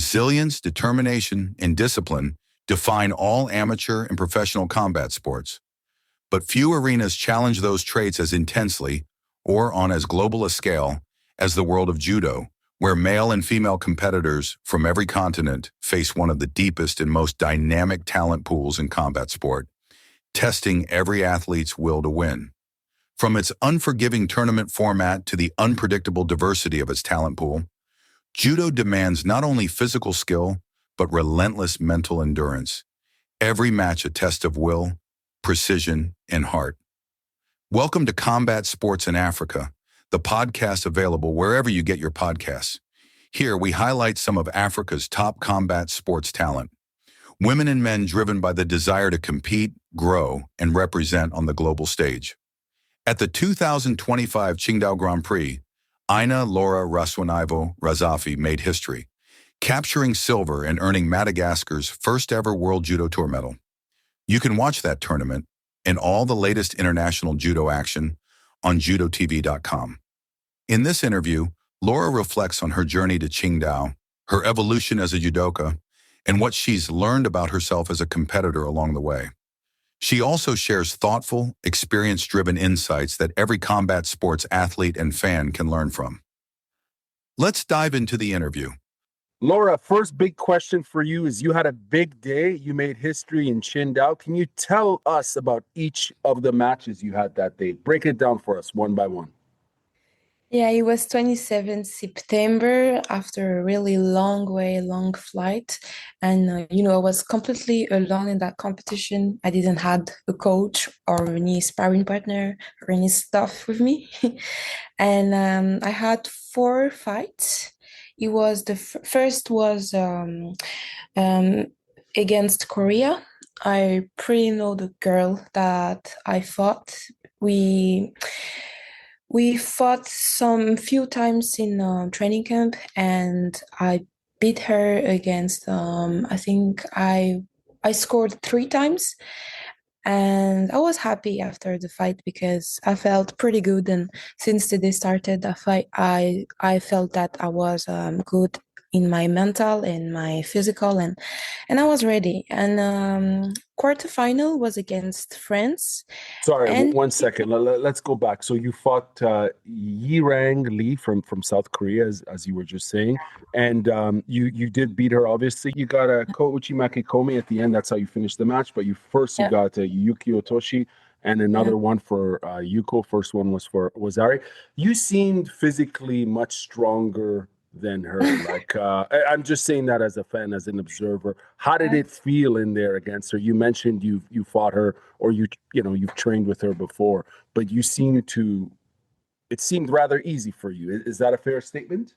Resilience, determination, and discipline define all amateur and professional combat sports. But few arenas challenge those traits as intensely or on as global a scale as the world of judo, where male and female competitors from every continent face one of the deepest and most dynamic talent pools in combat sport, testing every athlete's will to win. From its unforgiving tournament format to the unpredictable diversity of its talent pool, judo demands not only physical skill, but relentless mental endurance. Every match a test of will, precision, and heart. Welcome to Combat Sports in Africa, the podcast available wherever you get your podcasts. Here, we highlight some of Africa's top combat sports talent. Women and men driven by the desire to compete, grow, and represent on the global stage. At the 2025 Qingdao Grand Prix, Aina Laura Rasoanaivo Razafy made history, capturing silver and earning Madagascar's first ever World Judo Tour medal. You can watch that tournament and all the latest international judo action on judotv.com. In this interview, Laura reflects on her journey to Qingdao, her evolution as a judoka, and what she's learned about herself as a competitor along the way. She also shares thoughtful, experience-driven insights that every combat sports athlete and fan can learn from. Let's dive into the interview. Laura, first big question for you is you had a big day. You made history in Qingdao. Can you tell us about each of the matches you had that day? Break it down for us one by one. Yeah, it was 27 September after a really long flight. And, I was completely alone in that competition. I didn't have a coach or any sparring partner or any staff with me. And I had 4 fights. It was the first was against Korea. I pretty know the girl that I fought. We fought few times in training camp, and I beat her against. I think I scored 3 times, and I was happy after the fight because I felt pretty good. And since the day started the fight, I felt that I was good in my mental and my physical, and I was ready. And quarterfinal was against France. Sorry, And 1 second. Let's go back. So you fought Yirang Lee from South Korea, as you were just saying, and you did beat her. Obviously, you got a Koichi Makikomi at the end. That's how you finished the match. But you got Yuki Otoshi and another one for Yuko. First one was for Wazari. You seemed physically much stronger than her. Like I'm just saying that as a fan, as an observer. How did it feel in there against her? You mentioned you fought her, or you've trained with her before, but it seemed rather easy for you. Is that a fair statement?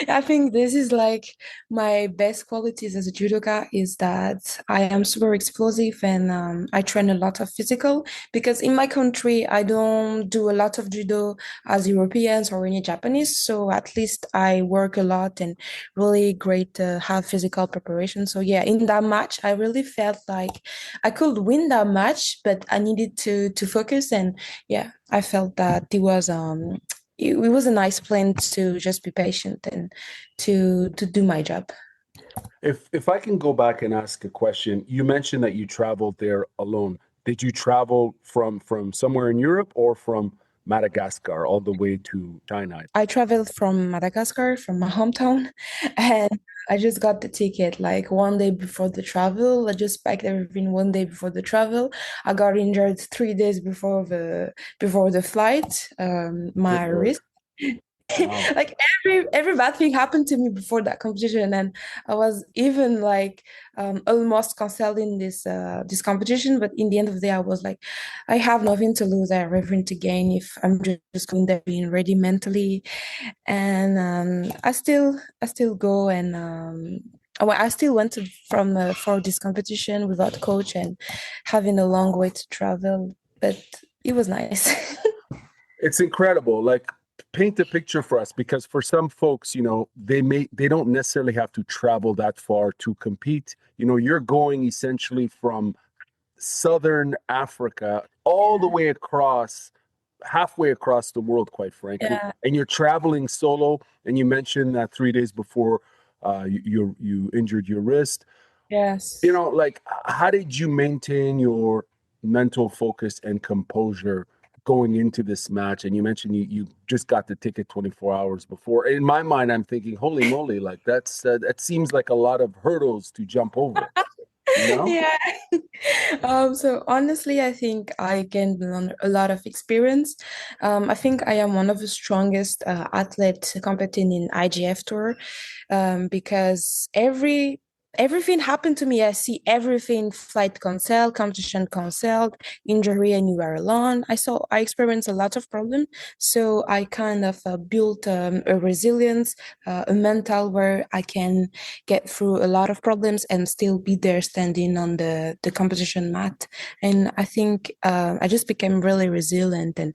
I think this is like my best qualities as a judoka is that I am super explosive, and I train a lot of physical because in my country I don't do a lot of judo as Europeans or any Japanese, so at least I work a lot and really great to have physical preparation. So yeah, in that match I really felt like I could win that match, but I needed to focus, and yeah, I felt that it was a nice plan to just be patient and to do my job. If I can go back and ask a question, you mentioned that you traveled there alone. Did you travel from somewhere in Europe or from Madagascar all the way to China? I traveled from Madagascar, from my hometown, and I just got the ticket like 1 day before the travel. I just packed everything 1 day before the travel. I got injured 3 days before the flight. My wrist. Wow. Like every bad thing happened to me before that competition, and I was even like almost canceling this competition. But in the end of the day, I was like, I have nothing to lose, I have everything to gain if I'm just going there being ready mentally. And I still go, and I still went for this competition without coach and having a long way to travel, but it was nice. It's incredible. Like, paint a picture for us, because for some folks, they don't necessarily have to travel that far to compete. You're going essentially from Southern Africa all the way halfway across the world, quite frankly. Yeah. And you're traveling solo. And you mentioned that 3 days before You injured your wrist. You Yes. know, like, how did you maintain your mental focus and composure going into this match? And you mentioned you just got the ticket 24 hours before. In my mind, I'm thinking, holy moly, like that seems like a lot of hurdles to jump over, you know? Yeah. So honestly, I think I gained a lot of experience. I think I am one of the strongest athletes competing in IGF tour, because everything happened to me. I see everything: flight canceled, competition canceled, injury, and you are alone. I experienced a lot of problems, so I kind of built a resilience, a mental where I can get through a lot of problems and still be there standing on the competition mat. And I think I just became really resilient. And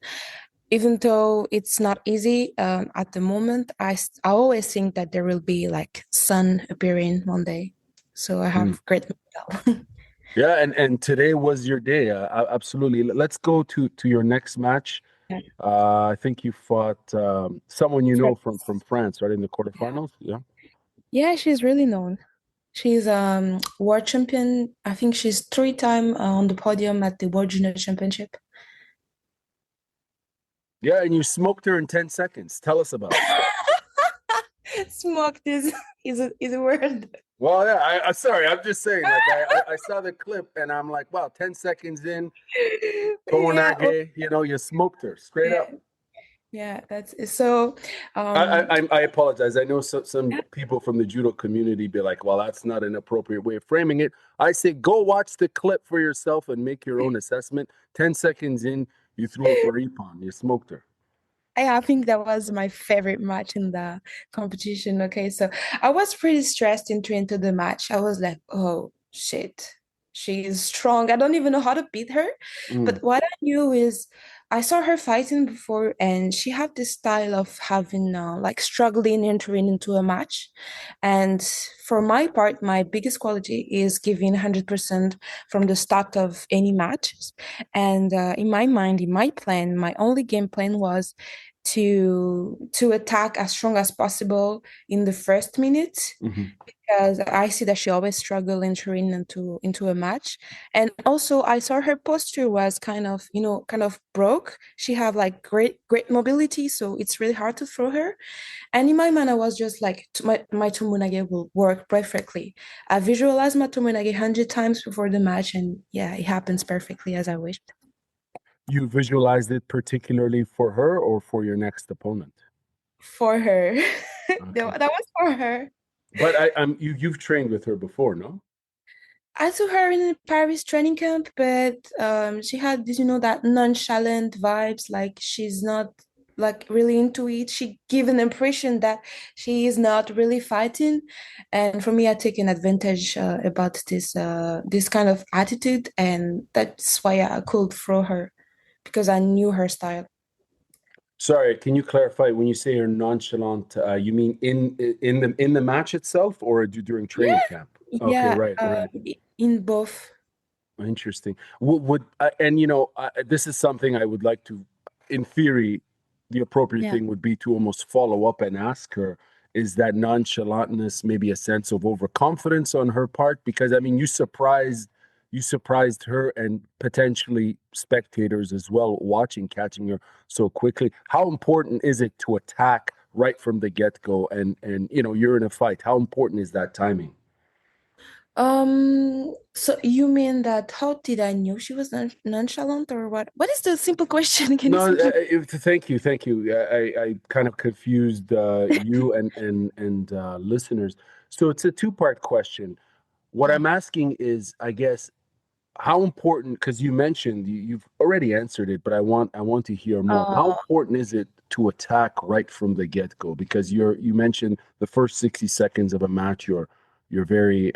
even though it's not easy at the moment, I always think that there will be like sun appearing one day. So I Mm. have great mental. Yeah, and today was your day. Absolutely. Let's go to your next match. Yeah. I think you fought someone you know from France. France, right, in the Yeah. quarterfinals. Yeah. Yeah, she's really known. She's world champion. I think she's three-time on the podium at the World Junior Championship. Yeah, and you smoked her in 10 seconds. Tell us about it. Smoked is a word. Well, yeah, sorry, I'm just saying, like, I saw the clip and I'm like, wow, 10 seconds in, Yeah, oh, Konage, you smoked her straight yeah, up. yeah. That's so. I, Um, I, I apologize. I know some people from the judo community be like, well, that's not an appropriate way of framing it. I say, go watch the clip for yourself and make your own assessment. 10 seconds in, you threw her for Ippon. You smoked her. I think that was my favorite match in the competition. Okay, so I was pretty stressed into the match. I was like, oh shit, she is strong. I don't even know how to beat her. Mm. But what I knew is I saw her fighting before, and she had this style of having like struggling entering into a match. And for my part, my biggest quality is giving 100% from the start of any match. And in my mind, in my plan, my only game plan was to attack as strong as possible in the first minute, Hmm. because I see that she always struggled entering into a match. And also I saw her posture was kind of broke. She have like great mobility, so it's really hard to throw her. And in my mind, I was just like, my tomonage will work perfectly. I visualized my tomonage 100 times before the match, and yeah, it happens perfectly as I wished. You visualized it particularly for her or for your next opponent? For her. Okay. That was for her. But you've trained with her before, no? I saw her in the Paris training camp, but she had this, that nonchalant vibes, like she's not like really into it. She gave an impression that she is not really fighting, and for me, I taken advantage about this kind of attitude, and that's why I could throw her because I knew her style. Sorry, can you clarify when you say you're nonchalant, you mean in the match itself or during training Yeah, camp? Okay, yeah, right, right. in both. Interesting. And this is something I would like to, in theory, the appropriate Yeah. thing would be to almost follow up and ask her, is that nonchalantness maybe a sense of overconfidence on her part? Because I mean, you surprised her and potentially spectators as well watching, catching her so quickly. How important is it to attack right from the get-go? And you're in a fight. How important is that timing? So you mean that how did I know she was nonchalant or what? What is the simple question? Can you No, simply? thank you, thank you. I kind of confused you and listeners. So it's a two-part question. What Yeah. I'm asking is, I guess, how important, because you mentioned you've already answered it, but I want to hear more. How Oh, important is it to attack right from the get-go? Because you mentioned the first 60 seconds of a match, you're very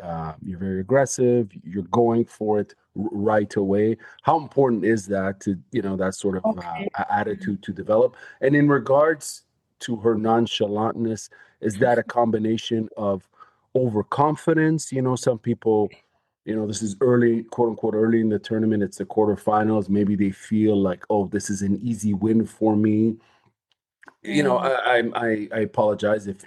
aggressive, you're going for it right away. How important is that to, that sort of okay. attitude to develop? And in regards to her nonchalantness, is that a combination of overconfidence? Some people, this is early, quote unquote, early in the tournament. It's the quarterfinals. Maybe they feel like, oh, this is an easy win for me. You know, Yeah. I apologize if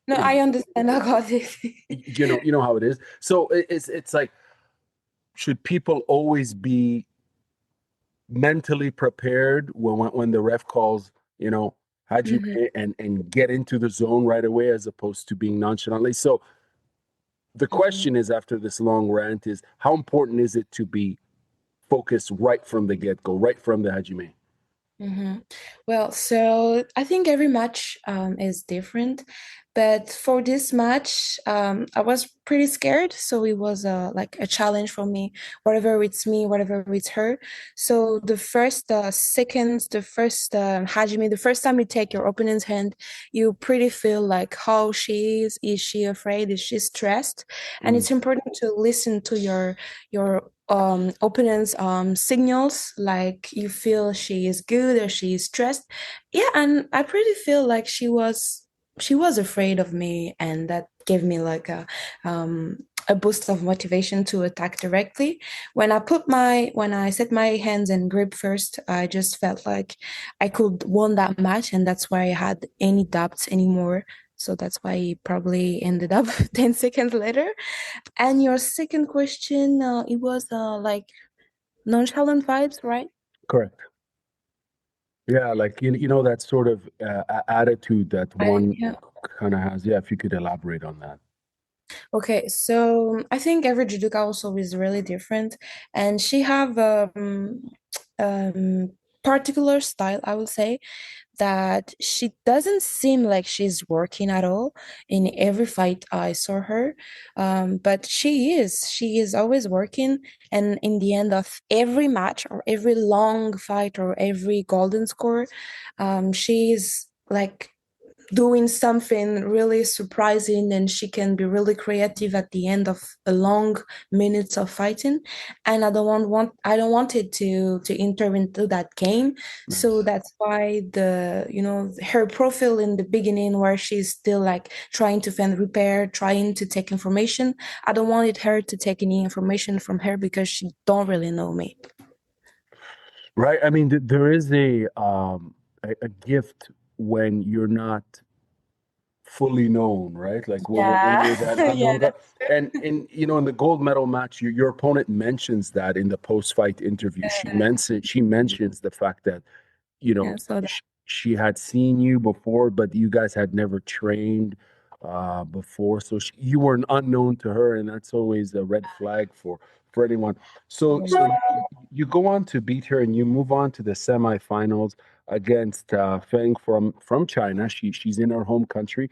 No, I understand about it. you know how it is. So it's like, should people always be mentally prepared when the ref calls, you know, Mhm, Hajime, and get into the zone right away as opposed to being nonchalantly. So the mhm. question is, after this long rant, is how important is it to be focused right from the get-go, right from the Hajime? Mm-hmm. Well, so I think every match is different, but for this match, I was pretty scared. So it was like a challenge for me, whatever it's me, whatever it's her. So the first seconds, the first Hajime, the first time you take your opponent's hand, you pretty feel like how she is. Is she afraid? Is she stressed? And Mm, it's important to listen to your opponent's signals, like you feel she is good or she is stressed. Yeah, and I pretty feel like she was afraid of me, and that gave me like a boost of motivation to attack directly. When I set my hands and grip first, I just felt like I could won that match, and that's why I had any doubts anymore. So that's why he probably ended up 10 seconds later. And your second question, it was like nonchalant vibes, right? correct. Yeah, like you know that sort of attitude that one Yeah. kind of has. Yeah, if you could elaborate on that. Okay, so I think every judoka also is really different, and she have um particular style, I would say, that she doesn't seem like she's working at all in every fight I saw her. But she is always working. And in the end of every match or every long fight or every golden score, she's like doing something really surprising, and she can be really creative at the end of a long minutes of fighting. And I don't want it to enter into that game. So Nice. that's why her profile in the beginning, where she's still like trying to find repair, trying to take information, I don't wanted her to take any information from her because she don't really know me. Right. I mean, there is a gift when you're not fully known, right? Like when Yeah. you're that Yeah, unknown guy. that's And you know, in the gold medal match, your opponent mentions that in the post-fight interview. She mentions the fact that, you know, yeah, so that, she had seen you before, but you guys had never trained before. So you were an unknown to her, and that's always a red flag for anyone. So you go on to beat her, and you move on to the semifinals against Feng from China. She's in her home country.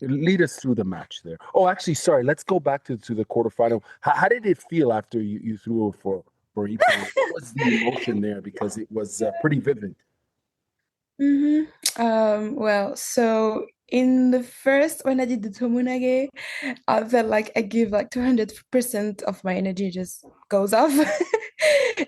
Lead us through the match there. Oh, actually, sorry. Let's go back to the quarterfinal. How did it feel after you threw her for Ippon? What was the emotion there? Because it was pretty vivid. Well, so in the first, when I did the Tomunage, I felt like I give like 200% of my energy just goes off.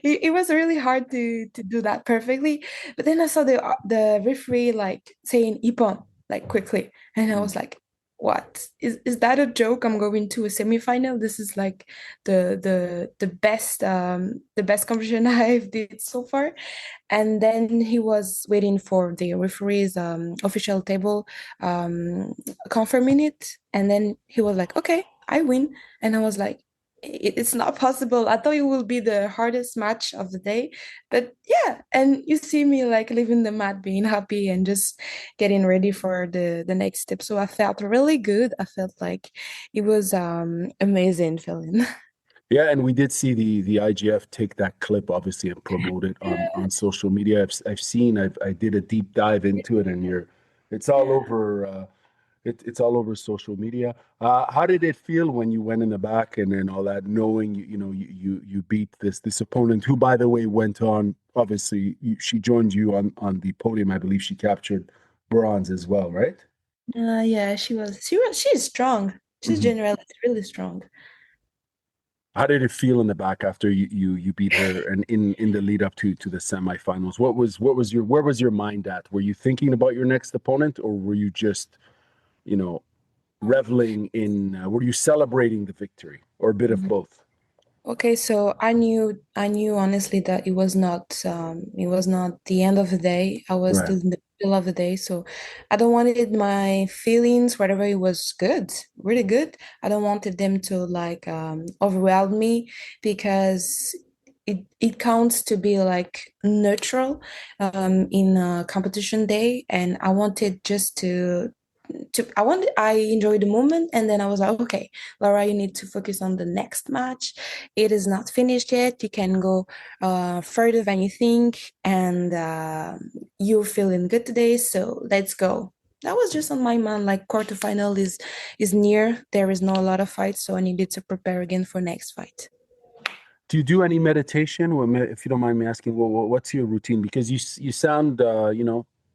It was really hard to do that perfectly. But then I saw the referee like saying Ippon like quickly, and I was like, what? Is that a joke? I'm going to a semifinal. This is like the best competition I've did so far. And then he was waiting for the referee's official table confirming it. And then he was like, okay, I win. And I was like, It's not possible. I thought it will be the hardest match of the day. But yeah, and you see me like leaving the mat, being happy and just getting ready for the next step. So I felt really good. I felt like it was amazing feeling. Yeah, and we did see the IGF take that clip, obviously, and promote it on social media. I've seen. I did a deep dive into it, and it's all over. It's all over social media. How did it feel when you went in the back and then all that, knowing you beat this opponent, who, by the way, went on. Obviously, she joined you on the podium. I believe she captured bronze as well, right? Yeah, she's strong. She's Mhm. generally really strong. How did it feel in the back after you beat her and in the lead up to the semifinals? What was your where was your mind at? Were you thinking about your next opponent, or were you just, you know, reveling in? Were you celebrating the victory, or a bit of Mhm. both? Okay, so I knew honestly that it was not the end of the day. I was Right. still in the middle of the day. So I don't wanted my feelings, whatever it was good, really good. I don't wanted them to like overwhelm me because it counts to be like neutral in a competition day, and I wanted just I enjoyed the moment, and then I was like, okay, Laura, you need to focus on the next match. It is not finished yet. You can go further than you think, and you're feeling good today, so let's go. That was just on my mind. Like quarterfinal is near. There is not a lot of fights, so I needed to prepare again for next fight. Do you do any meditation? Well, if you don't mind me asking, what's your routine? Because you sound,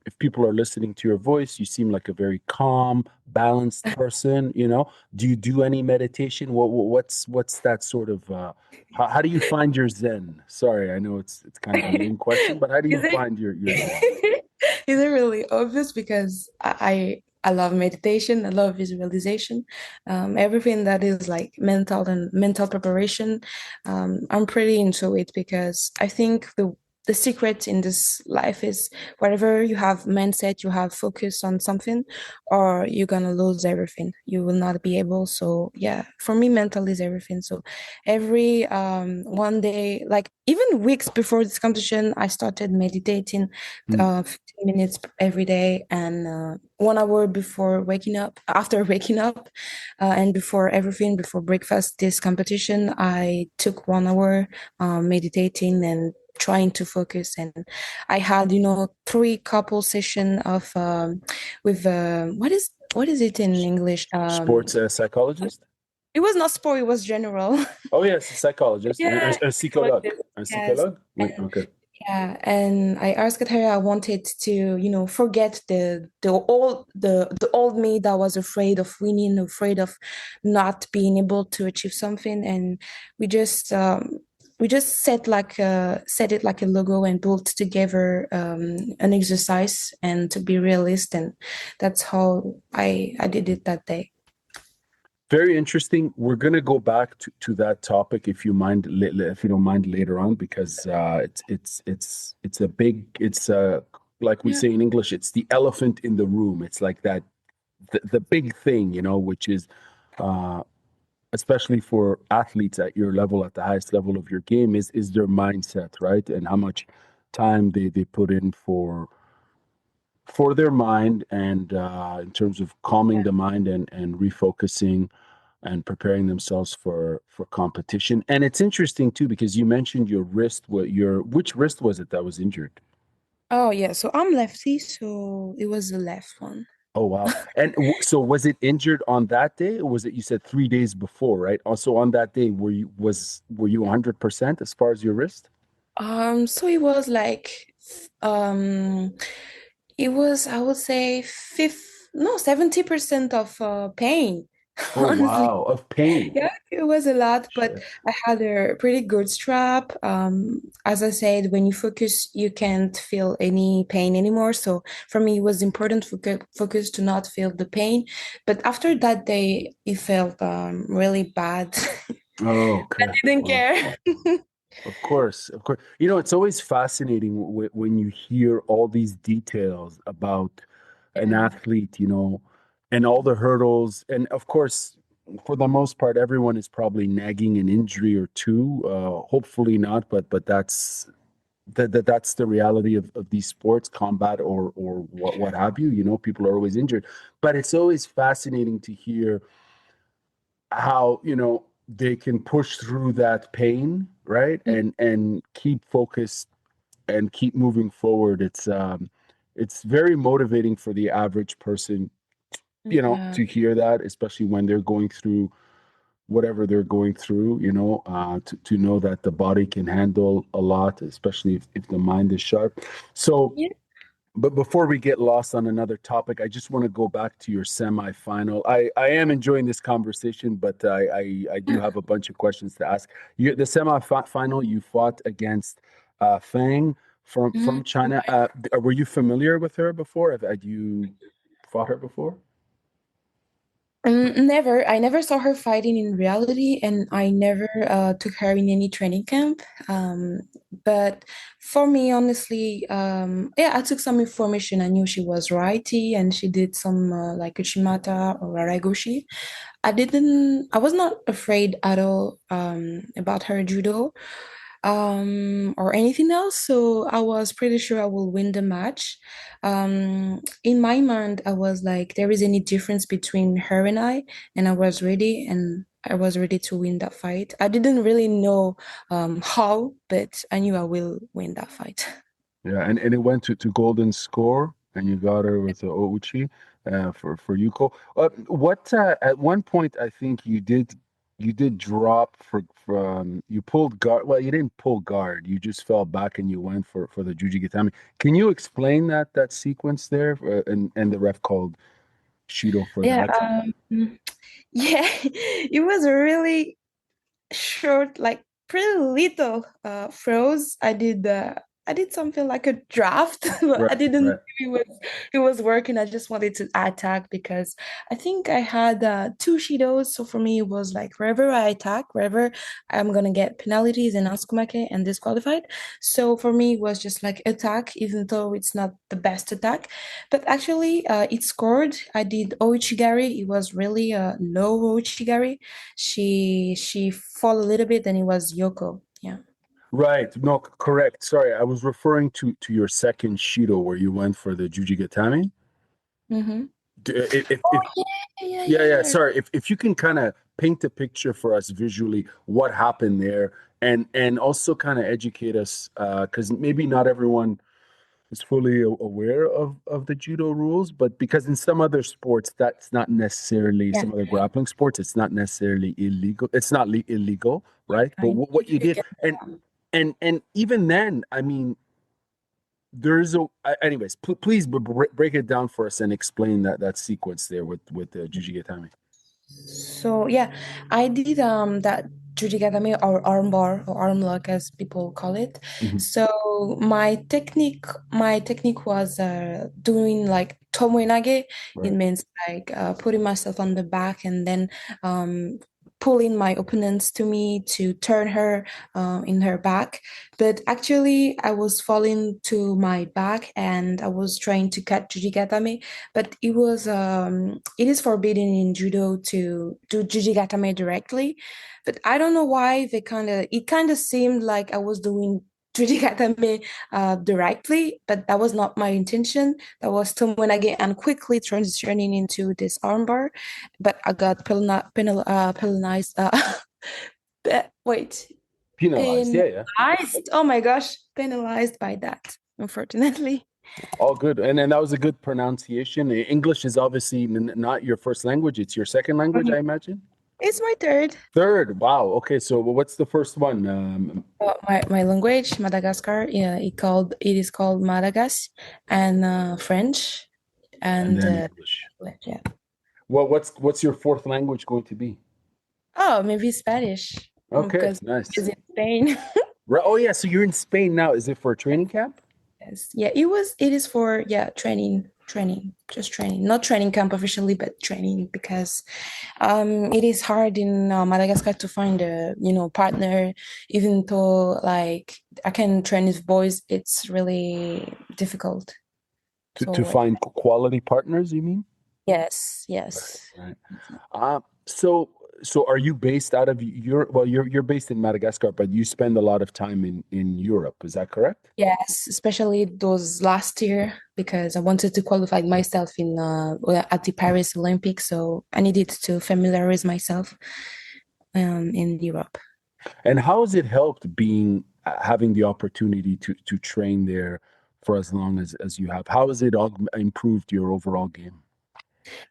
if people are listening to your voice, you seem like a very calm, balanced person. Do you do any meditation? What's that sort of? How do you find your Zen? Sorry, I know it's kind of a lame question, but how do you Is it find your Zen? is it really obvious? Because I love meditation, I love visualization, everything that is like mental preparation. I'm pretty into it because I think the secret in this life is whatever you have mindset, you have focus on something, or you're gonna lose everything. You will not be able. So yeah, for me, mental is everything. So every one day, like even weeks before this competition, I started meditating Mm. 15 minutes every day, and 1 hour before waking up, after waking up, and before everything, before breakfast, this competition, I took 1 hour meditating and trying to focus. And I had, 3 couple session of with what is it in English? Sports psychologist? It was not sport, it was general. Oh yes, a psychologist, Yeah, a psychologue, psychologist. a Yes. psychologue. Wait, okay. Yeah, and I asked her, I wanted to, forget the old me that was afraid of winning, afraid of not being able to achieve something. And we just set it like a logo and built together an exercise and to be realist. And that's how I did it that day. Very interesting. We're going to go back to that topic if you mind, if you don't mind later on, because it's a big, like we Yeah. say in English, it's the elephant in the room. It's like that the big thing, which is uh, especially for athletes at your level, at the highest level of your game, is their mindset, right? And how much time they put in for their mind, and in terms of calming the mind and refocusing and preparing themselves for competition. And it's interesting too because you mentioned your wrist. Which wrist was it that was injured? Oh yeah, so I'm lefty, so it was the left one. Oh wow! And so was it injured on that day, or was it, you said 3 days before, right? Also on that day, were you 100% as far as your wrist? So it was like, um, it was, I would say, 70% of pain, Oh honestly. wow, of pain. Yeah, it was a lot, but Shit. I had a pretty good strap. As I said, when you focus, you can't feel any pain anymore. So for me, it was important focus to not feel the pain. But after that day, it felt really bad. Oh, I okay. didn't Wow. care. Of course, of course. It's always fascinating when you hear all these details about an Yeah. athlete, and all the hurdles. And of course, for the most part, everyone is probably nagging an injury or two. Hopefully not, but that's the reality of these sports, combat or what have you. People are always injured, but it's always fascinating to hear how they can push through that pain, right, and keep focused and keep moving forward. It's very motivating for the average person, Yeah. to hear that, especially when they're going through whatever they're going through, to know that the body can handle a lot, especially if the mind is sharp. So, Yeah. but before we get lost on another topic, I just want to go back to your semifinal. I am enjoying this conversation, but I do have a bunch of questions to ask. The semifinal, you fought against Fang from Mhm. China. Were you familiar with her before? Had you fought her before? Never. I never saw her fighting in reality, and I never took her in any training camp. Um, but for me, honestly, yeah, I took some information. I knew she was righty, and she did some like Uchimata or Aragoshi. I was not afraid at all about her judo or anything else. So I was pretty sure I will win the match. In my mind, I was like, there is any difference between her and I was ready to win that fight. I didn't really know how, but I knew I will win that fight. Yeah, and it went to golden score, and you got her with the Ouchi for Yuko. What at one point I think you did drop from you pulled guard. Well, you didn't pull guard. You just fell back and you went for the Juji Gatame. Can you explain that sequence there? And the ref called Shido for Yeah, that. yeah, it was really short, like pretty little froze. I did something like a draft, but Right, I didn't know right. it was working. I just wanted to attack because I think I had two Shidos. So for me, it was like wherever I attack, wherever I'm gonna get penalties and Askumake and disqualified. So for me, it was just like attack, even though it's not the best attack. But actually, it scored. I did Oichigari. It was really a low Oichigari. She fall a little bit, then it was Yoko. Yeah. Right. No, correct. Sorry, I was referring to your second Shido where you went for the Juji Gatame. Mm-hmm. If Oh yeah, Yeah, yeah. yeah. Sorry, if you can kind of paint a picture for us visually, what happened there, and also kind of educate us, because maybe not everyone is fully aware of the judo rules, but because in some other sports, that's not necessarily Yeah. some other grappling sports, it's not necessarily illegal. It's not illegal, right? But what you did, and even then, I mean, there's anyways, please break it down for us and explain that sequence there with the Juji Gatame. So yeah, I did that Jujigatame or armbar or arm lock as people call it. Mhm. So my technique was doing like tomoenage. It Right. means like putting myself on the back and then um pulling my opponents to me to turn her in her back. But actually I was falling to my back and I was trying to cut Jujigatame, but it is forbidden in judo to do jujigatame directly. But I don't know why it kind of seemed like I was doing jujigatame directly, but that was not my intention. That was tomoenage and quickly transitioning into this armbar, but I got penalized. Wait, Penalized. Yeah, yeah. penalized. Oh my gosh, penalized by that, unfortunately. All good. And then that was a good pronunciation. English is obviously not your first language. It's your second language, I imagine. It's my third. Third. Wow. Okay. So what's the first one? My language, Madagascar, yeah, it is called Malagasy and French And and then English. yeah. Well, what's your fourth language going to be? Oh, maybe Spanish Okay. because Nice. it's in Spain. Right. Oh yeah. So you're in Spain now. Is it for a training camp? Yes. Yeah, it is for yeah, training, just training. Not training camp officially, but training because it is hard in Madagascar to find a, partner, even though like I can train with boys, it's really difficult. To So find quality partners, you mean? yes, Right. yes. Right. So are you based out of Europe? Well, you're based in Madagascar, but you spend a lot of time in Europe. Is that correct? Yes, especially those last year because I wanted to qualify myself at the Paris Olympics, so I needed to familiarize myself in Europe. And how has it helped being having the opportunity to train there for as long as you have? How has it improved your overall game?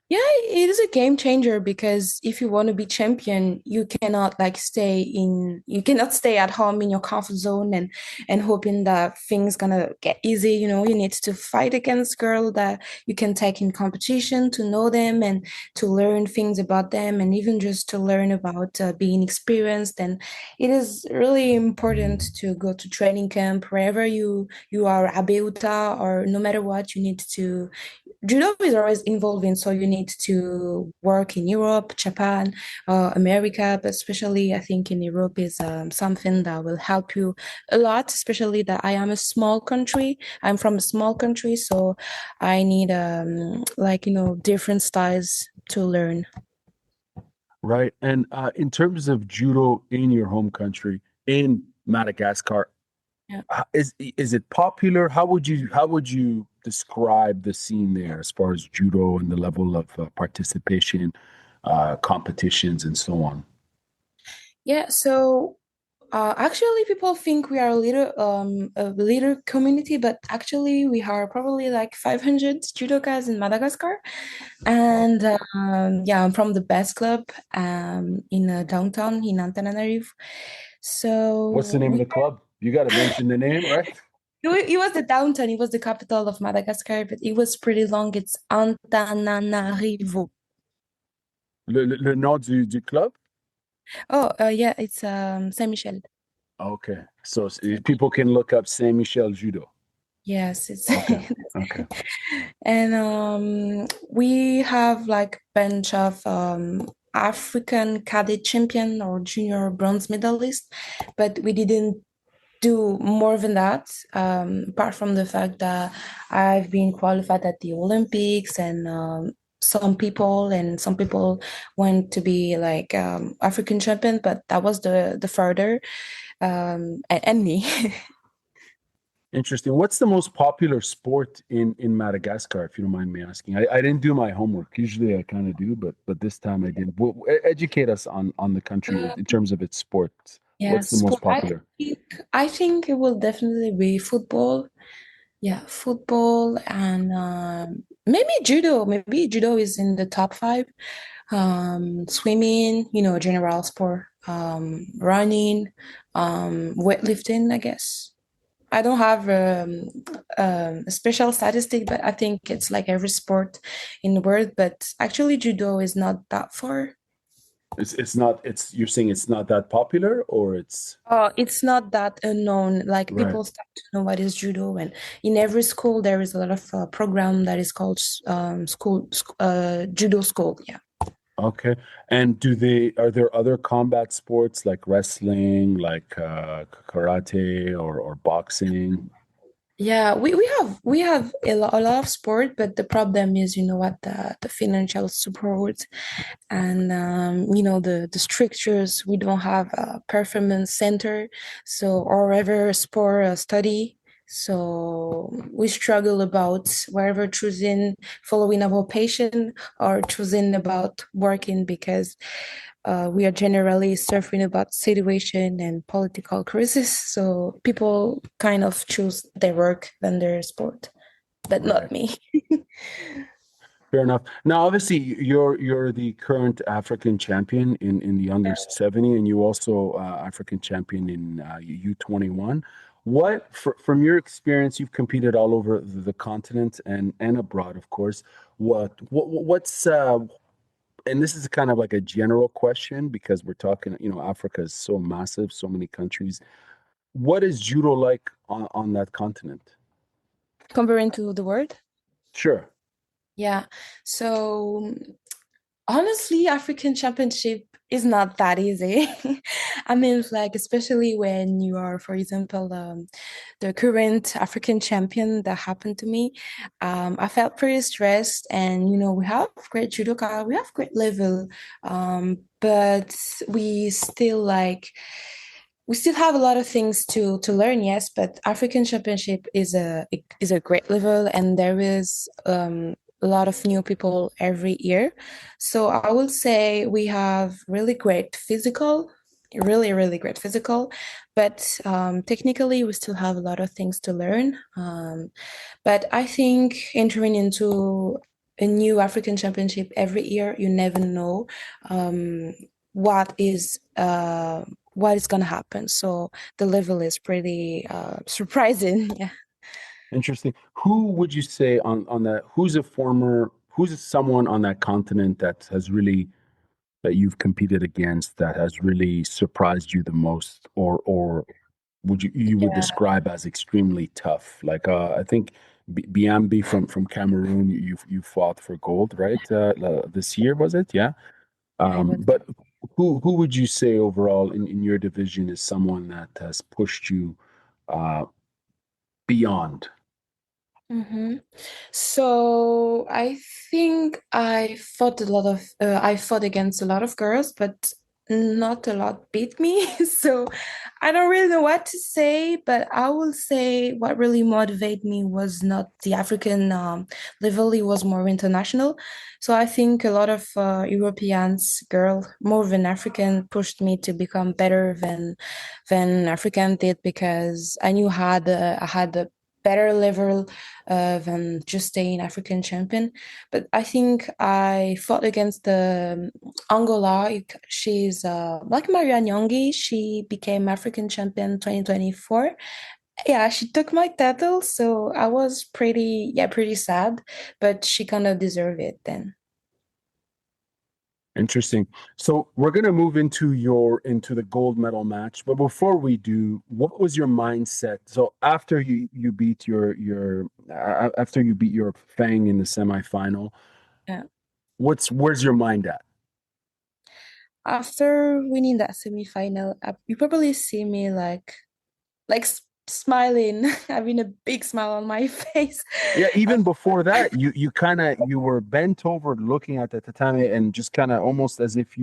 Yeah, it is a game changer because if you want to be champion, you cannot stay at home in your comfort zone and hoping that things gonna get easy. You need to fight against girl that you can take in competition to know them and to learn things about them and even just to learn about being experienced. And it is really important to go to training camp wherever you are, Abeuta or no matter what, you need to judo is always involving, so you need need to work in Europe, Japan, America, but especially I think in Europe is something that will help you a lot, especially that I am a small country. I'm from a small country, so I need like, different styles to learn. Right. And in terms of judo in your home country, in Madagascar, Yeah. is it popular? How would you describe the scene there as far as judo and the level of participation, competitions, and so on? Yeah, so actually people think we are a little community, but actually we are probably like 500 judokas in Madagascar. And yeah, I'm from the best club in downtown in Antananarivo. What's So the name of the club? You got to mention the name, right? it was the downtown, it was the capital of Madagascar, but it was pretty long. It's Antananarivo. Le nom du club? Oh, yeah, it's Saint-Michel. Okay. So people can look up Saint Michel Judo. Yes, it's Okay. Okay. and we have like bunch of African cadet champion or junior bronze medalist, but we didn't do more than that. Apart from the fact that I've been qualified at the Olympics, and some people went to be like African champion, but that was the further and me. Interesting. What's the most popular sport in Madagascar, if you don't mind me asking? I didn't do my homework. Usually I kind of do, but this time I didn't. Educate us on the country in terms of its sports. Yeah, What's the most sport. popular? I think it will definitely be football. Yeah, football and maybe judo. Maybe judo is in the top five. Swimming, general sport. Running, weightlifting, I guess. I don't have a special statistic, but I think it's like every sport in the world. But actually, judo is not that far. It's not. It's you're saying it's not that popular, or it's It's not that unknown. Like right. people start to know what is judo, and in every school there is a lot of program that is called judo school. Yeah. Okay. And are there other combat sports like wrestling, like karate or boxing? Yeah, we have a lot of sport, but the problem is, what, the financial support and the strictures. We don't have a performance center, so or ever sport study. So we struggle about wherever choosing following our patient or choosing about working because we are generally suffering about situation and political crisis. So people kind of choose their work than their sport, but Right. not me. Fair enough. Now, obviously, you're the current African champion in the under 70, and you also African champion in U21. From your experience, you've competed all over the continent and abroad, of course. What's and this is kind of like a general question because we're talking, Africa is so massive, so many countries. What is judo like on that continent? Comparing to the world. Sure. Yeah. So honestly, African Championship is not that easy. I mean, like, especially when you are, for example, the current African champion that happened to me. I felt pretty stressed, and we have great judoka, we have great level, but we still like we still have a lot of things to learn, yes, but African Championship is a great level, and there is a lot of new people every year. So I will say we have really great physical, really, really great physical, but technically we still have a lot of things to learn. But I think entering into a new African Championship every year, you never know um, what is going to happen. So the level is pretty surprising. Yeah. Interesting. Who would you say on that? Who's someone on that continent that you've competed against that has really surprised you the most, or would you would Yeah. describe as extremely tough? Like I think Biambi from Cameroon. You fought for gold, right? This year was it? Yeah. Yeah, I was. But who would you say overall in your division is someone that has pushed you uh, beyond? Mm-hmm. So I think I fought against a lot of girls, but not a lot beat me. So I don't really know what to say, but I will say what really motivated me was not the African level, it was more international. So I think a lot of Europeans, girl, more than African, pushed me to become better than African did because I knew I had a better level than just staying African champion. But I think I fought against the Angola. She's like Maria Nyongi. She became African champion 2024. Yeah, she took my title, so I was pretty sad, but she kind of deserved it then. Interesting. So we're gonna move into the gold medal match, but before we do, what was your mindset? So after you beat your after you beat your Fang in the semifinal, Yeah. where's your mind at? After winning that semifinal, you probably see me smiling, having a big smile on my face. Yeah, even before that, you kind of you were bent over looking at the tatami and just kind of almost as if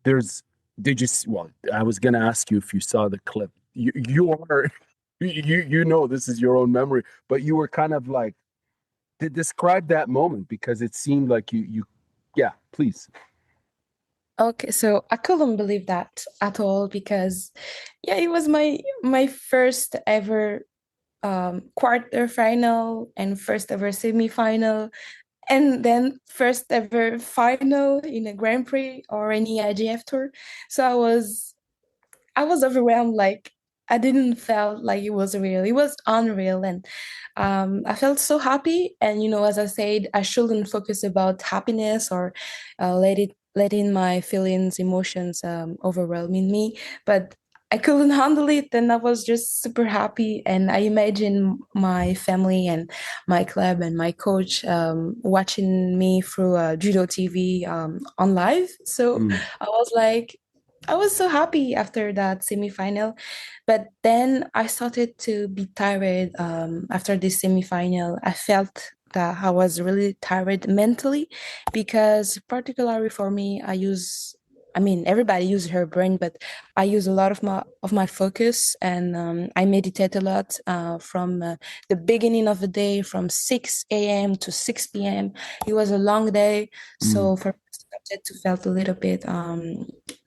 there's did you well, I was gonna ask you if you saw the clip. You are you know this is your own memory, but you were kind of like describe that moment because it seemed like you yeah, please. Okay, so I couldn't believe that at all because yeah, it was my first ever quarter final and first ever semi-final and then first ever final in a Grand Prix or any IGF tour. So I was overwhelmed. Like I didn't felt like it was real. It was unreal, and I felt so happy. And as I said, I shouldn't focus about happiness or letting my feelings, emotions overwhelming me. But I couldn't handle it, and I was just super happy. And I imagine my family and my club and my coach watching me through judo TV on live. So Mm, I was like, I was so happy after that semifinal, but then I started to be tired after this semifinal. I felt that I was really tired mentally because, particularly for me, I mean, everybody uses her brain, but I use a lot of my focus, and I meditate a lot from the beginning of the day, from 6 a.m. to 6 p.m. It was a long day, mm. so for me, I started to felt a little bit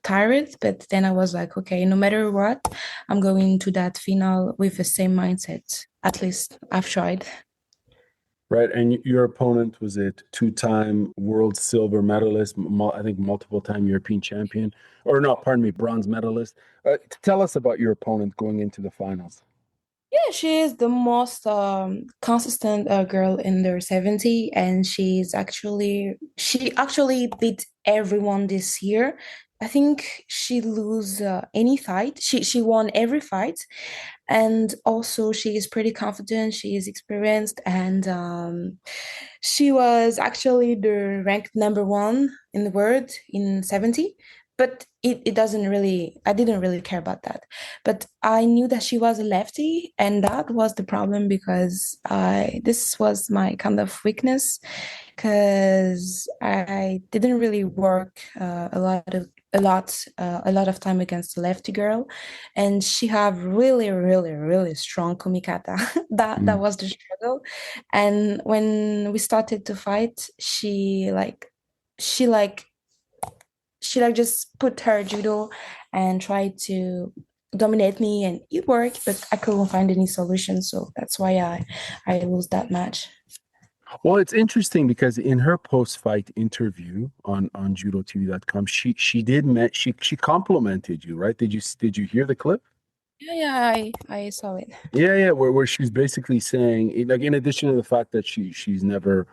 tired, but then I was like, okay, no matter what, I'm going to that final with the same mindset. At least I've tried. Right, and your opponent was a two-time world silver medalist, I think multiple-time European champion, or no, pardon me, bronze medalist. Tell us about your opponent going into the finals. Yeah, she is the most consistent girl in their 70, and she actually beat everyone this year. I think she lose any fight. She won every fight, and also she is pretty confident. She is experienced, and she was actually the ranked number one in the world in 70. But it doesn't really, I didn't really care about that. But I knew that she was a lefty, and that was the problem because this was my kind of weakness because I didn't really work a lot of time against a lefty girl, and she have really really really strong kumikata. That Mm. was the struggle, and when we started to fight, she like just put her judo and tried to dominate me, and it worked, but I couldn't find any solution, so that's why I lose that match. Well, it's interesting because in her post-fight interview on judotv.com, she did she complimented you, right? Did you hear the clip? Yeah, yeah, I saw it. Yeah, where she's basically saying, like, in addition to the fact that she's never,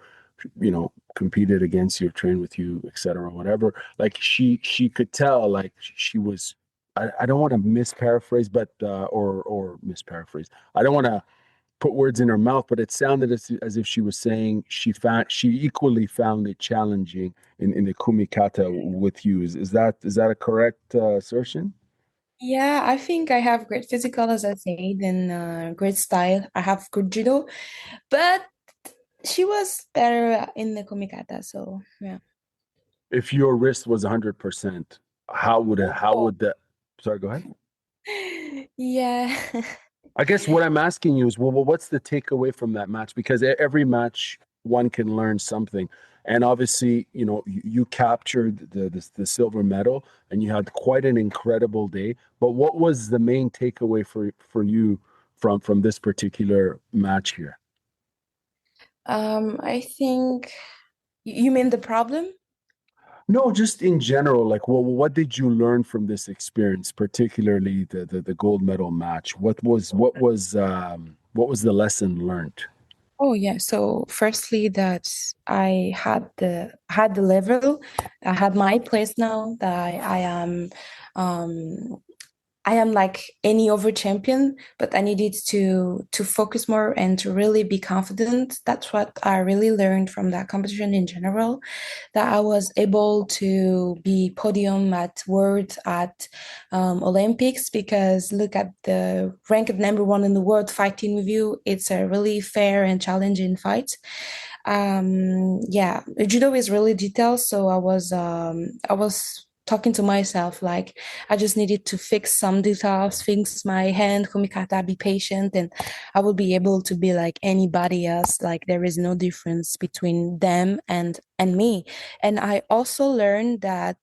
competed against you, trained with you, etc., whatever. Like she could tell, like she was. I don't want to misparaphrase, but or misparaphrase. I don't want to put words in her mouth, but it sounded as if she was saying she equally found it challenging in the kumikata with you. Is that a correct assertion? Yeah, I think I have great physical, as I said, and great style. I have good judo, but she was better in the komikata. So yeah. If your wrist was 100%, how Oh. would that? Sorry, go ahead. Yeah. I guess what I'm asking you is, well, what's the takeaway from that match? Because every match one can learn something, and obviously, you captured the silver medal, and you had quite an incredible day. But what was the main takeaway for you from this particular match here? I think you mean the problem? No, just in general, like, well, what did you learn from this experience, particularly the gold medal match? What was the lesson learned? Oh yeah. So firstly, that I had the level, I had my place now that um I am like any other champion, but I needed to focus more and to really be confident. That's what I really learned from that competition in general, that I was able to be podium at World, at Olympics, because look at the ranked number one in the world fighting with you. It's a really fair and challenging fight. Yeah, judo is really detailed, so I was talking to myself like I just needed to fix some details, fix my hand, kumikata, be patient, and I will be able to be like anybody else. Like there is no difference between them and me. And I also learned that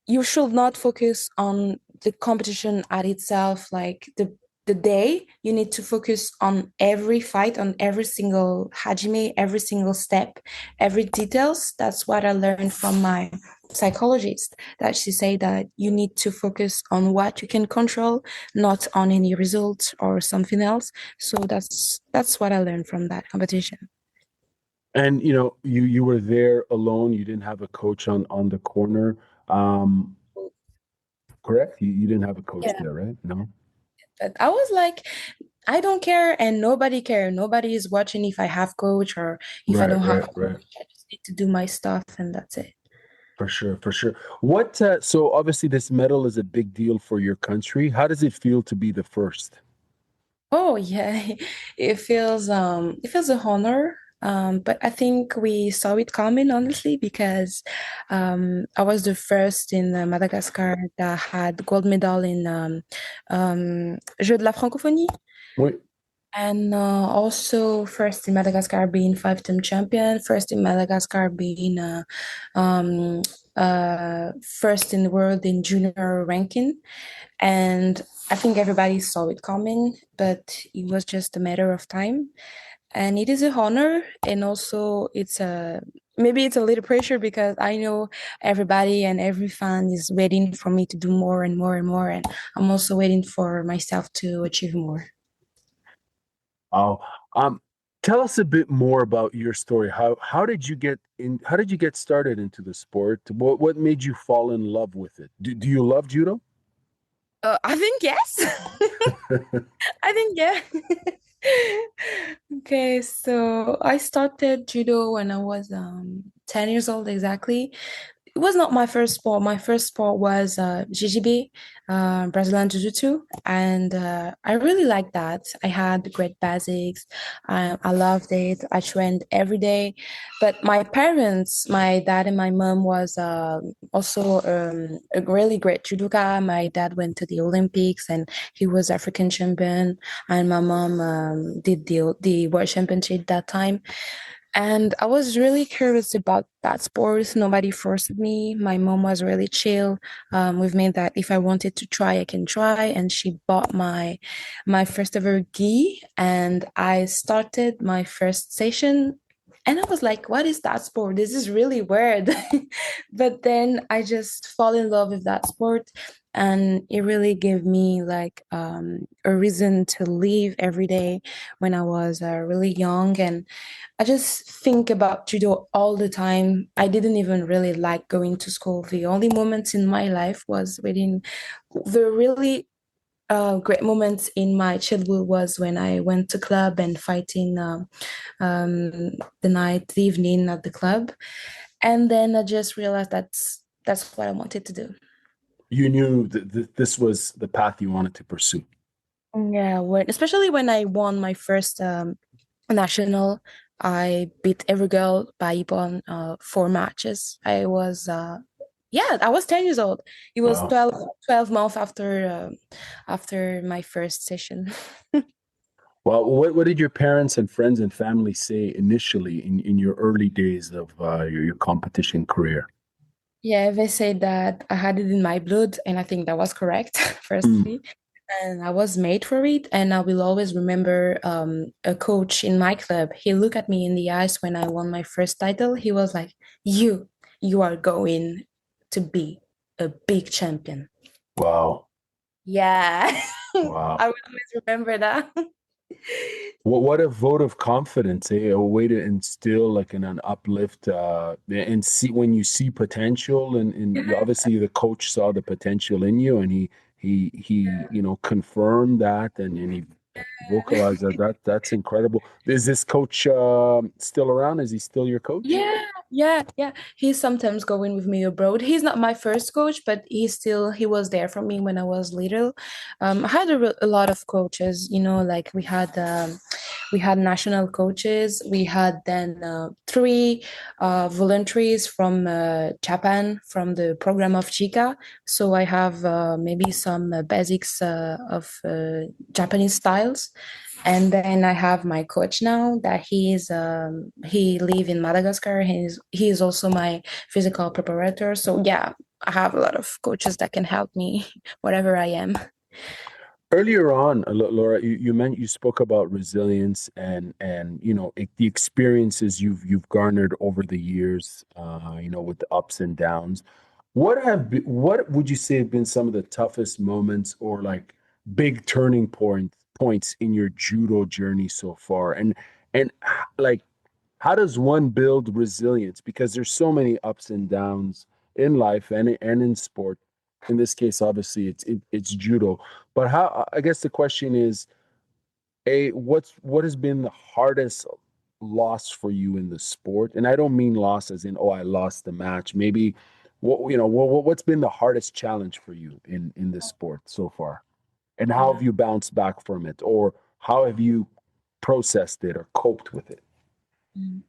you should not focus on the competition at itself, like the day. You need to focus on every fight, on every single hajime, every single step, every details. That's what I learned from my psychologist, that she said that you need to focus on what you can control, not on any results or something else. So that's what I learned from that competition. And you were there alone. You didn't have a coach on the corner. Um, correct? You didn't have a coach Yeah, there, right? No. but I was like, I don't care, and nobody care. Nobody is watching if I have coach or if I Right, don't have right, right. coach. I just need to do my stuff, and that's it. For sure, for sure. So obviously this medal is a big deal for your country. How does it feel to be the first? Oh yeah, it feels an honor. But I think we saw it coming, honestly, because I was the first in Madagascar that had gold medal in Jeux de la Francophonie. Wait, And also first in Madagascar being five-time champion, first in Madagascar being um, first in the world in junior ranking. And I think everybody saw it coming, but it was just a matter of time. And it is a honor, and also it's a maybe it's a little pressure because I know everybody and every fan is waiting for me to do more and more and more, and I'm also waiting for myself to achieve more. oh, um, tell us a bit more about your story. How did you get in? How did you get started into the sport? What made you fall in love with it? Do you love judo? I think yes. I think yeah. Okay, so I started judo when I was 10 years old exactly. It was not my first sport. My first sport was GGB, Brazilian Jiu-Jitsu, and I really liked that. I had great basics. I loved it. I trained every day. But my parents, my dad and my mom, was also a really great judoka. My dad went to the Olympics and he was African champion, and my mom did the world championship that time. And I was really curious about that sport. Nobody forced me. My mom was really chill with me that if I wanted to try, I can try. And she bought my first ever gi, and I started my first session. And I was like, what is that sport? This is really weird. But then I just fall in love with that sport. And it really gave me like a reason to live every day when I was really young. And I just think about judo all the time. I didn't even really like going to school. The only moments in my life was within the really great moments in my childhood was when I went to club and fighting the evening at the club. And then I just realized that's what I wanted to do. You knew that this was the path you wanted to pursue. Yeah, especially when I won my first national, I beat every girl by won 4 matches. I was 10 years old. It was Wow. 12 months after my first session. Well, what did your parents and friends and family say initially in your early days of your competition career? Yeah, they said that I had it in my blood, and I think that was correct, Mm. firstly. And I was made for it. And I will always remember a coach in my club. He looked at me in the eyes when I won my first title. He was like, you are going to be a big champion. Wow. Yeah. Wow. I will always remember that. What a vote of confidence, eh? A way to instill like an uplift and see when you see potential and obviously the coach saw the potential in you and he confirmed that and he vocalized that's incredible. Is this coach still around? Is he still your coach? Yeah. He's sometimes going with me abroad. He's not my first coach, but he was there for me when I was little. I had a lot of coaches, like we had national coaches. We had then three voluntaries from Japan from the program of Chika. So I have maybe some basics of Japanese styles. And then I have my coach now that he live in Madagascar. He is also my physical preparator. So yeah, I have a lot of coaches that can help me wherever I am. Earlier on, Laura, you spoke about resilience and the experiences you've garnered over the years, with the ups and downs. What would you say have been some of the toughest moments or like big turning points in your judo journey so far? And like how does one build resilience? Because there's so many ups and downs in life and in sport. In this case, obviously, it's judo. But how? I guess the question is, what has been the hardest loss for you in the sport? And I don't mean loss as in, oh, I lost the match. Maybe, what's been the hardest challenge for you in this sport so far? And how Yeah. have you bounced back from it, or how have you processed it or coped with it? Mm.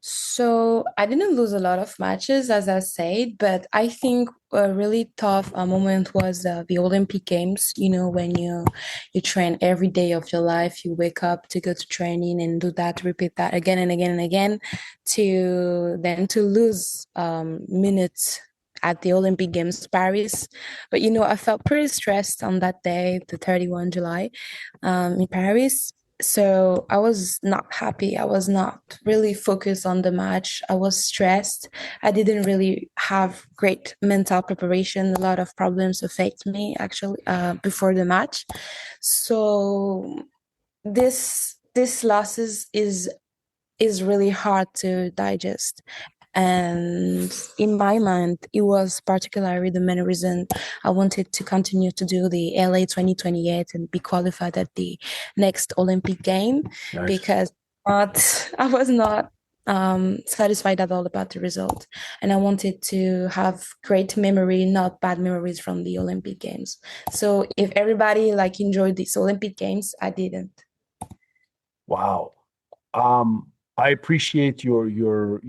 So I didn't lose a lot of matches, as I said, but I think a really tough moment was the Olympic Games. When you train every day of your life, you wake up to go to training and do that, repeat that again and again and again, to lose minutes at the Olympic Games Paris. But I felt pretty stressed on that day, the 31 July, in Paris. So I was not happy. I was not really focused on the match. I was stressed. I didn't really have great mental preparation. A lot of problems affect me actually before the match. So this losses is really hard to digest. And in my mind, it was particularly the main reason I wanted to continue to do the LA 2028 and be qualified at the next Olympic game Nice. because I was not satisfied at all about the result. And I wanted to have great memory, not bad memories from the Olympic Games. So if everybody enjoyed these Olympic Games, I didn't. Wow. I appreciate your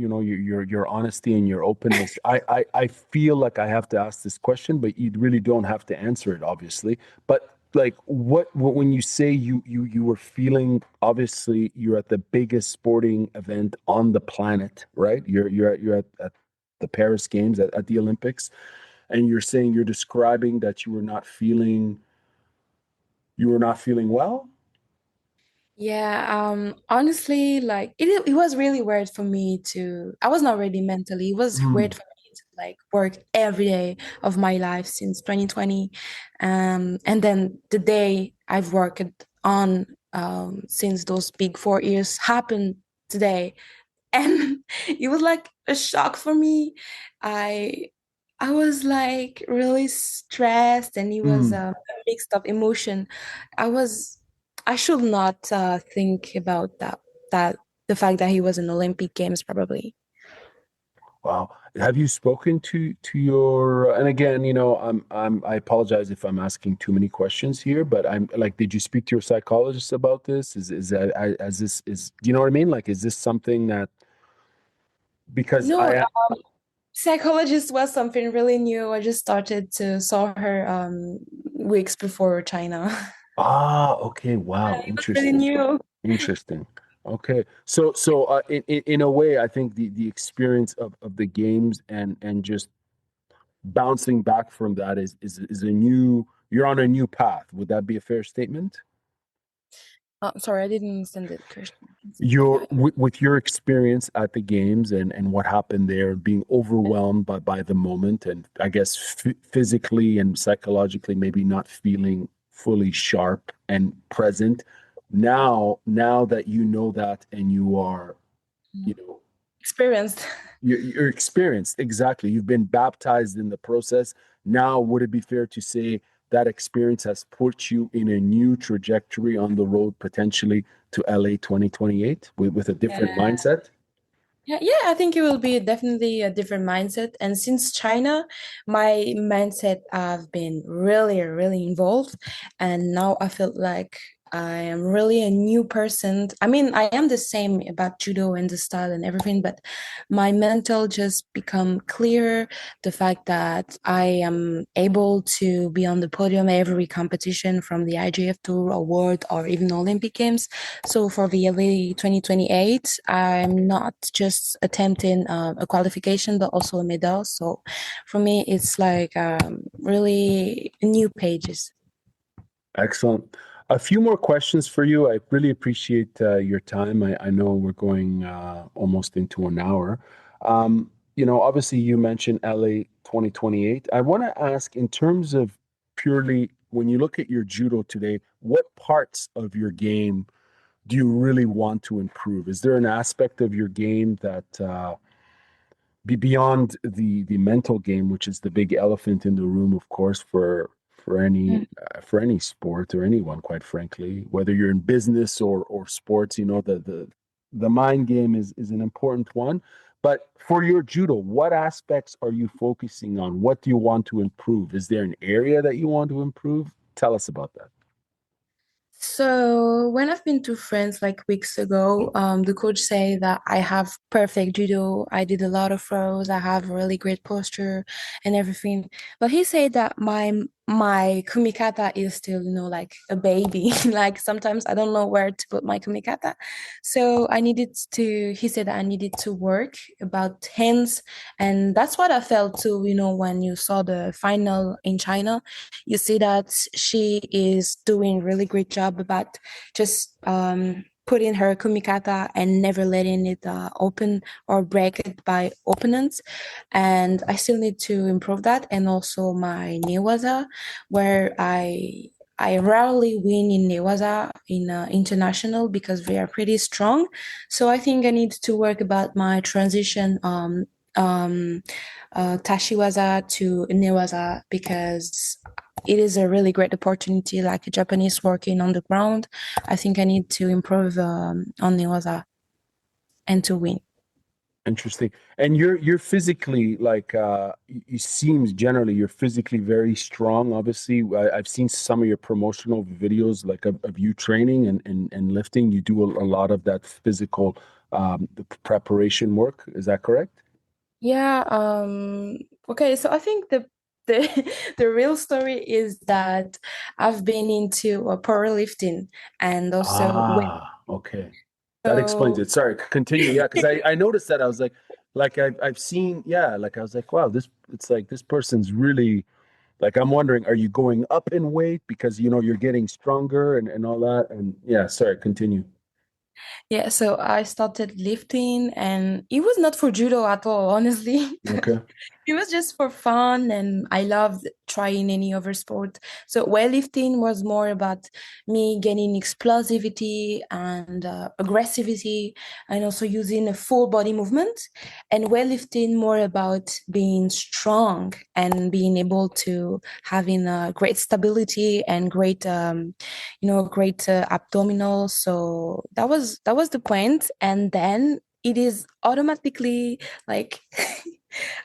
honesty and your openness. I feel like I have to ask this question, but you really don't have to answer it, obviously. But like, when you say you were feeling, obviously, you're at the biggest sporting event on the planet, right? You're at the Paris Games at the Olympics, and you're describing that you were not feeling well. Yeah, honestly, it was really weird for me I was not ready mentally. It was weird Mm. for me to work every day of my life since 2020. And then the day I've worked on since those big 4 years happened today. And it was like a shock for me. I I was like really stressed, and it was Mm. a mixed of emotion. I should not think about that the fact that he was in Olympic Games probably. Wow. Have you spoken to your, and again, I apologize if I'm asking too many questions here, but I'm like, did you speak to your psychologist about this? Is that as this is, do you know what I mean? Like, is this something that, because No, I psychologist was something really new. I just started to saw her weeks before China. okay, wow, It was really interesting. new. Interesting. Okay. So in a way, I think the experience of the games and just bouncing back from that is a new, you're on a new path. Would that be a fair statement? Sorry, I didn't understand the question. Your with your experience at the games and what happened there, being overwhelmed by the moment, and I guess physically and psychologically maybe not feeling fully sharp and present. Now that you know that and you are, you know, Experienced. you're experienced, exactly. You've been baptized in the process. Now, would it be fair to say that experience has put you in a new trajectory on the road potentially to LA 2028 with a different mindset? Yeah, I think it will be definitely a different mindset. And since China, my mindset have been really, really involved. And now I feel like I am really a new person. I mean, I am the same about judo and the style and everything, but my mental just become clear. The fact that I am able to be on the podium every competition from the IGF Tour or World or even Olympic Games. So for the LA 2028, I'm not just attempting a qualification, but also a medal. So for me, it's like really new pages. Excellent. A few more questions for you. I really appreciate your time. I know we're going almost into an hour. Obviously, you mentioned LA 2028. I want to ask, in terms of purely when you look at your judo today, what parts of your game do you really want to improve? Is there an aspect of your game that be beyond the mental game, which is the big elephant in the room, of course, for any sport or anyone, quite frankly, whether you're in business or sports, the mind game is an important one. But for your judo, what aspects are you focusing on? What do you want to improve? Is there an area that you want to improve? Tell us about that. So when I've been to France like weeks ago, the coach say that I have perfect judo. I did a lot of throws. I have really great posture and everything. But he said that my kumikata is still, like a baby. Like sometimes I don't know where to put my kumikata. So he said that I needed to work about hands. And that's what I felt too, when you saw the final in China. You see that she is doing really great job about just putting her kumikata and never letting it open or break it by opponents. And I still need to improve that. And also my newaza, where I rarely win in newaza in international because we are pretty strong. So I think I need to work about my transition um, tashiwaza to newaza because it is a really great opportunity, like a Japanese working on the ground. I think I need to improve on newaza and to win. Interesting. And you're physically like you seems generally you're physically very strong. Obviously, I've seen some of your promotional videos like of you training and lifting. You do a lot of that physical the preparation work. Is that correct? Yeah, okay, so I think the the real story is that I've been into powerlifting and also weight. Okay. That explains So it. Sorry, continue. Yeah, because I noticed that I was like I've seen, yeah, like I was like, wow, it's like this person's really, like, I'm wondering, are you going up in weight because you're getting stronger and all that? And yeah, sorry, continue. yeah, so I started lifting and it was not for judo at all, honestly. Okay. It was just for fun, and I loved trying any other sport. So weightlifting was more about me gaining explosivity and aggressivity, and also using a full body movement. And weightlifting more about being strong and being able to having great stability and great, great abdominal. So that was the point. And then it is automatically like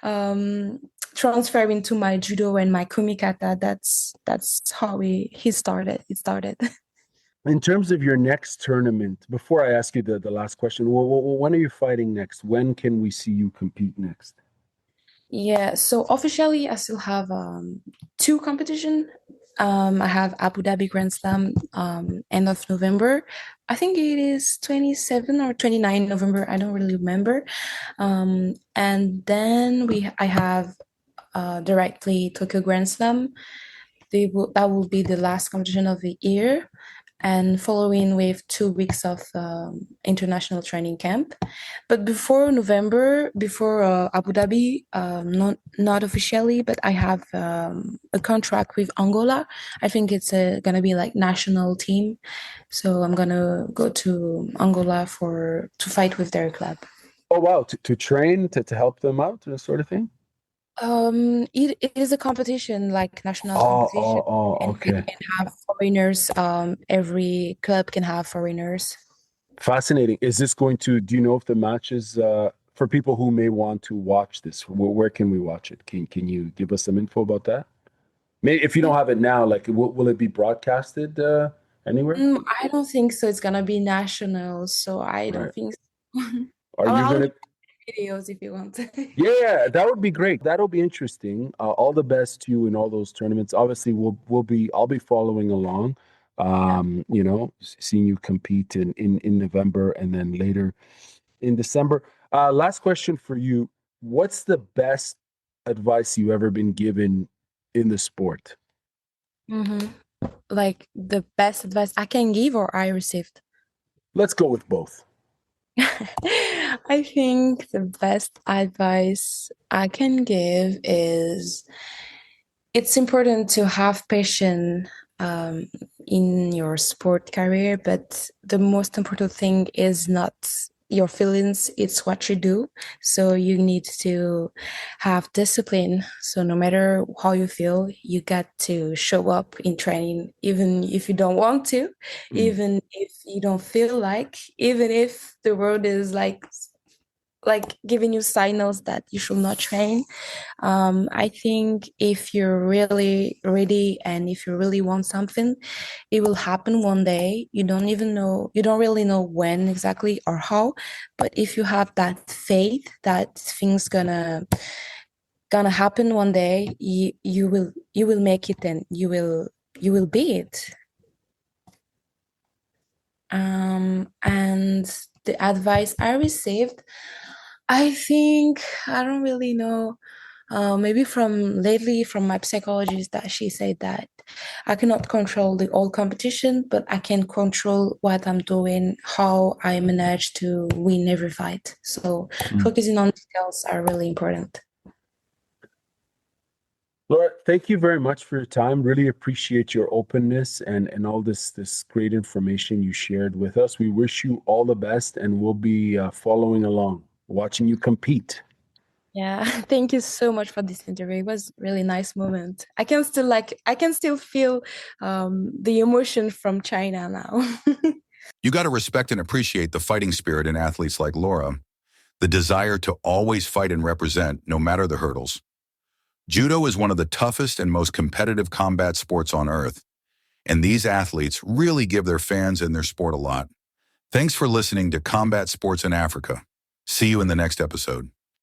um transfer into my judo and my kumikata. That's how he started. It started. In terms of your next tournament, before I ask you the last question, when are you fighting next? When can we see you compete next? Yeah, so officially I still have two competition. I have Abu Dhabi Grand Slam end of November. I think it is 27 or 29 November. I don't really remember. And then I have directly Tokyo Grand Slam. That will be the last competition of the year, and following with 2 weeks of international training camp. But before November, before Abu Dhabi, not officially, but I have a contract with Angola. I think it's gonna be like national team, so I'm gonna go to Angola to fight with their club. Oh wow, to train to help them out, that sort of thing. It is a competition, like national competition, and they Okay. can have foreigners. Every club can have foreigners. Fascinating. Is this going to, do you know if the match is for people who may want to watch this, where can we watch it? Can you give us some info about that? Maybe if you don't have it now, like will it be broadcasted anywhere? I don't think so. It's gonna be national, so I Right. don't think so. Are you I'll gonna? give you videos if you want. Yeah, that would be great. That'll be interesting. All the best to you in all those tournaments. Obviously, I'll be following along. Yeah. Seeing you compete in November and then later in December. Last question for you. What's the best advice you've ever been given in the sport? hmm Like the best advice I can give or I received. Let's go with both. I think the best advice I can give is it's important to have passion um, in your sport career, but the most important thing is not your feelings, it's what you do. So you need to have discipline. So no matter how you feel, you got to show up in training, even if you don't want to, Mm. even if you don't feel like, even if the world is like giving you signals that you should not train. I think if you're really ready and if you really want something, it will happen one day. You don't really know when exactly or how, but if you have that faith that things gonna happen one day, you will make it and you will be it. And the advice I received, I think I don't really know. Maybe from lately from my psychologist that she said that I cannot control the whole competition, but I can control what I'm doing, how I manage to win every fight. So Mm. focusing on details are really important. Laura, thank you very much for your time. Really appreciate your openness and all this great information you shared with us. We wish you all the best, and we'll be following along, watching you compete. Yeah, thank you so much for this interview. It was really nice moment. I can still feel the emotion from China now. You got to respect and appreciate the fighting spirit in athletes like Laura, the desire to always fight and represent, no matter the hurdles. Judo is one of the toughest and most competitive combat sports on earth, and these athletes really give their fans and their sport a lot. Thanks for listening to Combat Sports in Africa. See you in the next episode.